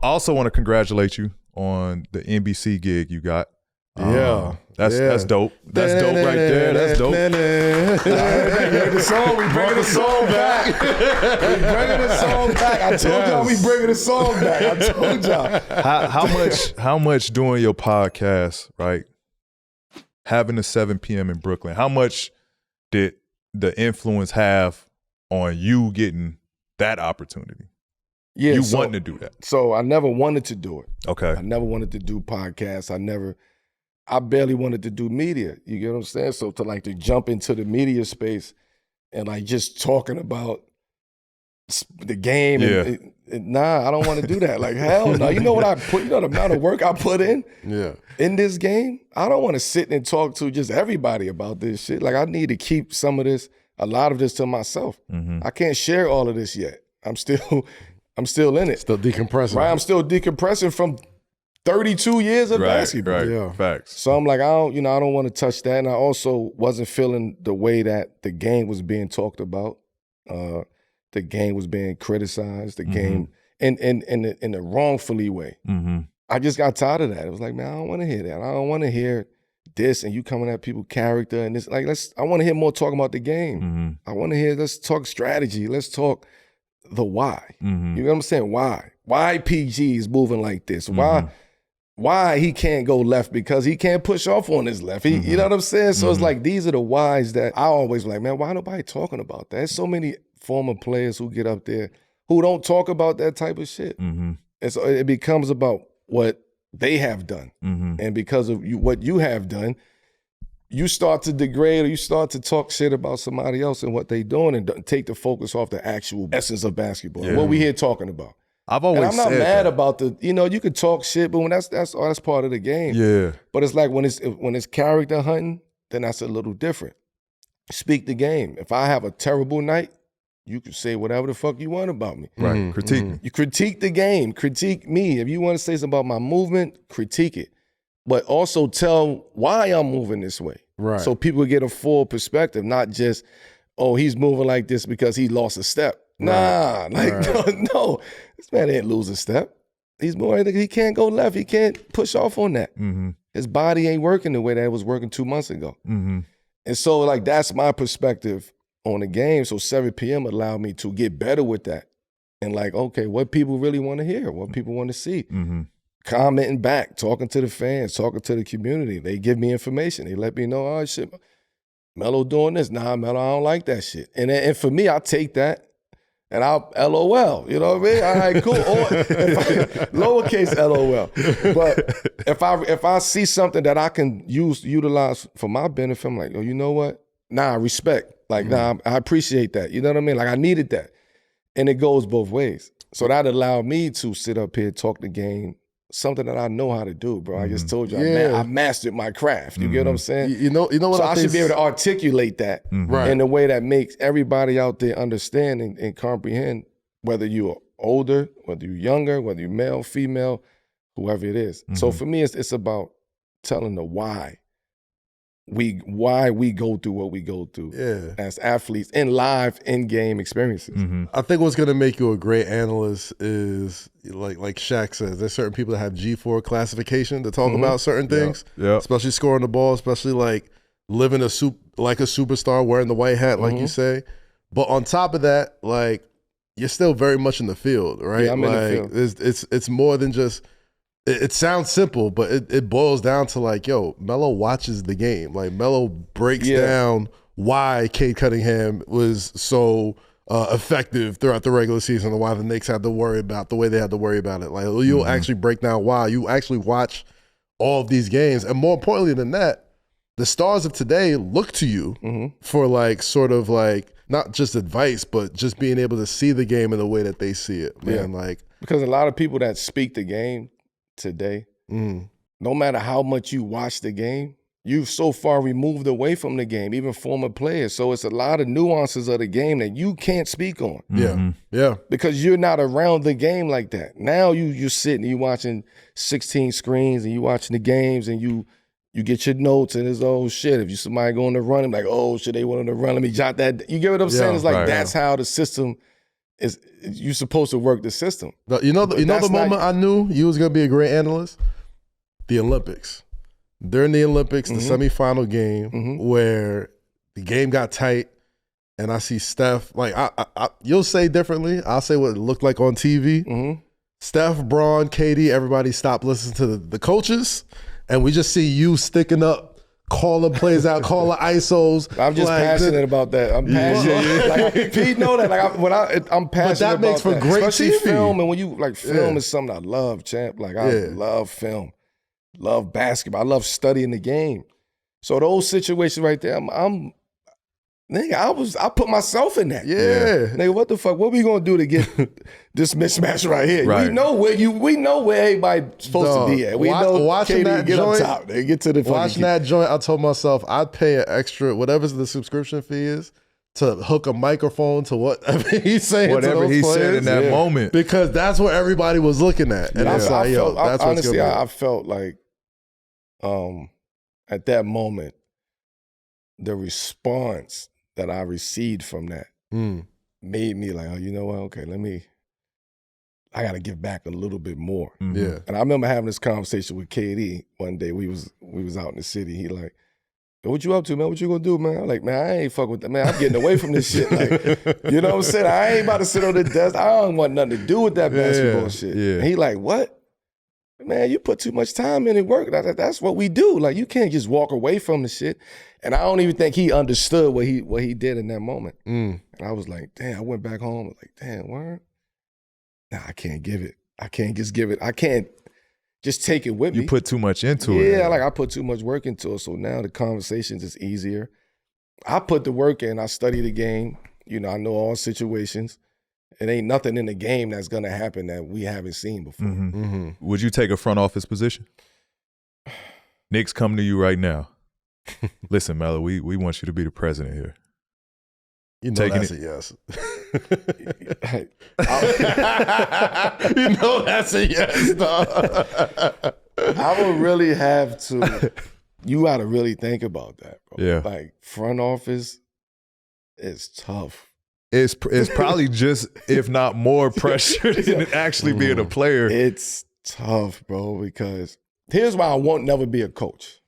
I also want to congratulate you on the NBC gig you got. That's dope. That's dope right there. That's dope. Bring the song. We bringing the song back. We bringing the song back. I told y'all we bringing the song back. I told y'all. How much doing your podcast, right? Having the 7 p.m. in Brooklyn, how much did the influence have on you getting that opportunity? Yeah, you wanting to do that. So I never wanted to do it. Okay. I never wanted to do podcasts. I barely wanted to do media. You get what I'm saying? So to jump into the media space and like just talking about the game. Yeah. Nah, I don't want to do that. Like, hell no. You know what I put, you know the amount of work I put in this game? I don't want to sit and talk to just everybody about this shit. Like, I need to keep some of this, a lot of this to myself. Mm-hmm. I can't share all of this yet. I'm still in it. Still decompressing. Right, I'm still decompressing from 32 years of basketball. Right, yeah. Facts. So I'm like, I don't want to touch that. And I also wasn't feeling the way that the game was being talked about. The game was being criticized. The game in the wrongfully way. Mm-hmm. I just got tired of that. It was like, man, I don't want to hear that. I don't want to hear this and you coming at people's character and this. Like, I want to hear more talking about the game. Mm-hmm. I want to hear, let's talk strategy. Let's talk the why. Mm-hmm. You know what I'm saying? Why? Why PG is moving like this? Why he can't go left because he can't push off on his left. You know what I'm saying? So it's like, these are the whys that I always like, man, why nobody talking about that? There's so many former players who get up there who don't talk about that type of shit. Mm-hmm. And so it becomes about what they have done. Mm-hmm. And because of what you have done, you start to degrade or you start to talk shit about somebody else and what they doing and take the focus off the actual essence of basketball. Yeah. What we here talking about. I've always and I'm not said mad that. about you can talk shit, but when that's part of the game. Yeah. But it's like when it's character hunting, then that's a little different. Speak the game. If I have a terrible night, you can say whatever the fuck you want about me. Right. Mm-hmm. Critique me. You critique the game, critique me. If you want to say something about my movement, critique it. But also tell why I'm moving this way. Right. So people get a full perspective, not just, oh, he's moving like this because he lost a step. Nah, no, this man didn't lose a step. He's more, he can't go left. He can't push off on that. Mm-hmm. His body ain't working the way that it was working 2 months ago. Mm-hmm. And so like, that's my perspective on the game. So 7 p.m. allowed me to get better with that. And like, okay, what people really want to hear, what people want to see. Mm-hmm. Commenting back, talking to the fans, talking to the community. They give me information. They let me know, oh shit, Melo doing this. Nah, Melo, I don't like that shit. And for me, I take that and I'll LOL. You know what I mean? All right, cool. Or lowercase LOL. But if I see something that I can utilize for my benefit, I'm like, oh, you know what? Nah, respect. Like, nah, I appreciate that. You know what I mean? Like, I needed that. And it goes both ways. So that allowed me to sit up here, talk the game, something that I know how to do, bro. I just told you, I mastered my craft. You get what I'm saying? You know what so I I should be able to articulate that in a way that makes everybody out there understand and comprehend, whether you're older, whether you're younger, whether you're male, female, whoever it is. So for me, it's about telling the why we go through what we go through as athletes in live in-game experiences. Mm-hmm. I think what's going to make you a great analyst is, like Shaq says, there's certain people that have G4 classification to talk about certain things, especially scoring the ball, especially like living like a superstar, wearing the white hat, like you say. But on top of that, like, you're still very much in the field, right? Yeah, I'm in the field. It's more than just, it sounds simple, but it boils down to like, yo, Melo watches the game. Like, Melo breaks down why Cade Cunningham was so effective throughout the regular season and why the Knicks had to worry about the way they had to worry about it. Like, you'll actually break down why. You actually watch all of these games. And more importantly than that, the stars of today look to you for like sort of like, not just advice, but just being able to see the game in the way that they see it, man. Like, because a lot of people that speak the game today, no matter how much you watch the game, you've so far removed away from the game, even former players. So it's a lot of nuances of the game that you can't speak on. Yeah. Because you're not around the game like that. Now you're sitting, you watching 16 screens and you watching the games and you get your notes and it's, oh shit, if you somebody going to run, I'm like, oh shit, they want to run, let me jot that. You get what I'm saying? It's like, that's how the system you're supposed to work the system. You know the moment I knew you was gonna be a great analyst? The Olympics. During the Olympics, the semifinal game where the game got tight, and I see Steph. Like you'll say differently. I'll say what it looked like on TV. Steph, Braun, KD, everybody stopped listening to the coaches, and we just see you sticking up, calling plays out, calling ISOs. I'm just passionate about that. I'm passionate. Like Pete know that. Like I'm passionate. But that makes for great especially TV. film, and when you like film is something I love, champ. Like I love film, love basketball. I love studying the game. So those situations right there, nigga, I put myself in that. Yeah. Nigga, what the fuck? What we gonna do to get this mismatch right here? Right. We know where everybody's supposed to be at. We know watching KD that get joint, up top. They get to the watching that joint, I told myself I'd pay an extra, whatever the subscription fee is, to hook a microphone to whatever he's saying. Whatever he said in that moment. Because that's what everybody was looking at. And it's like, yo, that's what's honestly, going on. I felt like at that moment, the response that I received from that made me like, oh, you know what? Okay, I got to give back a little bit more. Yeah. And I remember having this conversation with KD one day. We was out in the city. He like, what you up to, man? What you gonna do, man? I'm like, man, I ain't fuck with that, man. I'm getting away from this shit. Like, you know what I'm saying? I ain't about to sit on the desk. I don't want nothing to do with that basketball shit. Yeah. And he like, what? Man, you put too much time in and work. That's what we do. Like, you can't just walk away from the shit. And I don't even think he understood what he did in that moment. And I was like, damn, I went back home. I was like, damn, word? Nah, I can't give it. I can't just give it. I can't just take it with me. You put too much into it. Yeah, like I put too much work into it. So now the conversation's just easier. I put the work in. I study the game. You know, I know all situations. It ain't nothing in the game that's going to happen that we haven't seen before. Would you take a front office position? Knicks come to you right now. Listen, Melo, we want you to be the president here. You know Taking that's a yes. You know that's a yes, dog. I would really have to, you got to really think about that, bro. Yeah. Like front office is tough. It's probably just, if not more pressure than actually being a player. It's tough, bro, because here's why I won't never be a coach.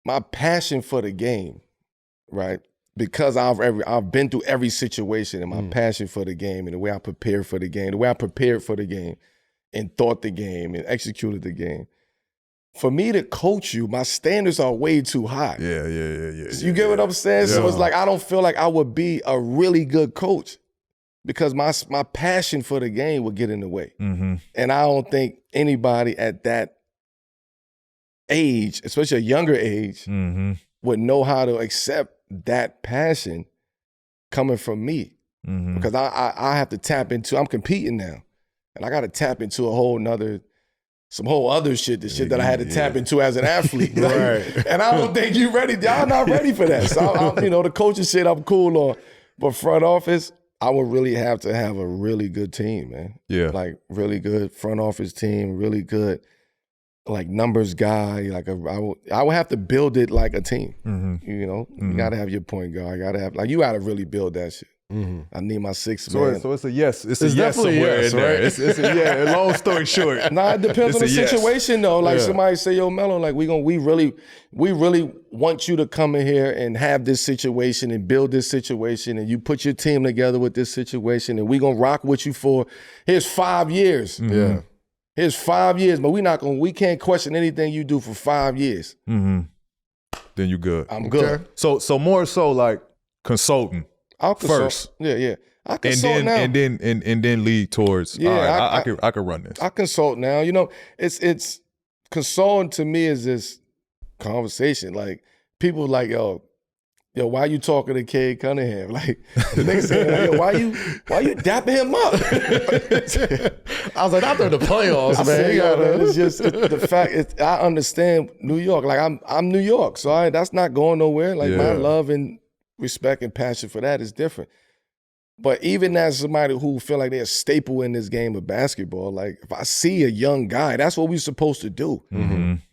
My passion for the game, right? Because I've been through every situation, and my passion for the game and the way I prepared for the game, the way I prepared for the game and thought the game and executed the game. For me to coach you, my standards are way too high. Yeah. You get what I'm saying? Yeah. So it's like I don't feel like I would be a really good coach because my passion for the game would get in the way. And I don't think anybody at that age, especially a younger age, would know how to accept that passion coming from me. Because I have to tap into, I'm competing now. And I got to tap into some whole other shit, the shit that I had to tap into as an athlete. Right. And I don't think you ready. Y'all not ready for that. So, the coaching shit I'm cool on. But front office, I would really have to have a really good team, man. Yeah. Like really good front office team, really good like numbers guy. Like I would have to build it like a team. You got to have your point guard. You got to really build that shit. I need my sixth man. So it's a yes. It's a yes somewhere in there. Right? It's a yeah. Long story short, nah, it depends on the situation though. Like somebody say, "Yo, Melo, like we really want you to come in here and have this situation and build this situation, and you put your team together with this situation, and we gonna rock with you for here's 5 years. Yeah, here's 5 years, but we can't question anything you do for 5 years. Then you good. I'm good. So more so like consulting. I'll consult first. Yeah. I consult now. And then lead towards, all right, I could run this. I consult now. It's consulting to me is this conversation. Like people like, yo, why you talking to Cade Cunningham? Like the nigga saying, yo, why you dapping him up? I was like, not during the playoffs, man. Said, it's just the fact. I understand New York. Like I'm New York, so that's not going nowhere. Like my love and respect and passion for that is different. But even as somebody who feel like they're a staple in this game of basketball, like if I see a young guy, that's what we're supposed to do.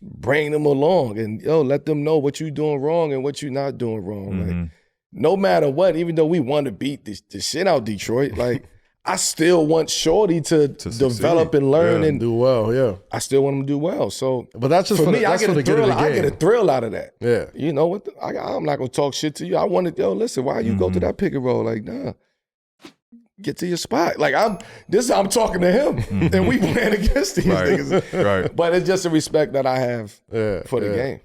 Bring them along and let them know what you're doing wrong and what you're not doing wrong. Like no matter what, even though we want to beat the shit out Detroit, like I still want Shorty to develop and learn and do well. Yeah, I still want him to do well. So, but that's just for me. I get a thrill out of that. Yeah, you know what? I'm not gonna talk shit to you. I wanted, listen, why you go to that pick and roll? Like, nah, get to your spot. Like I'm talking to him, and we playing against these niggas. Right. But it's just a respect that I have for the game.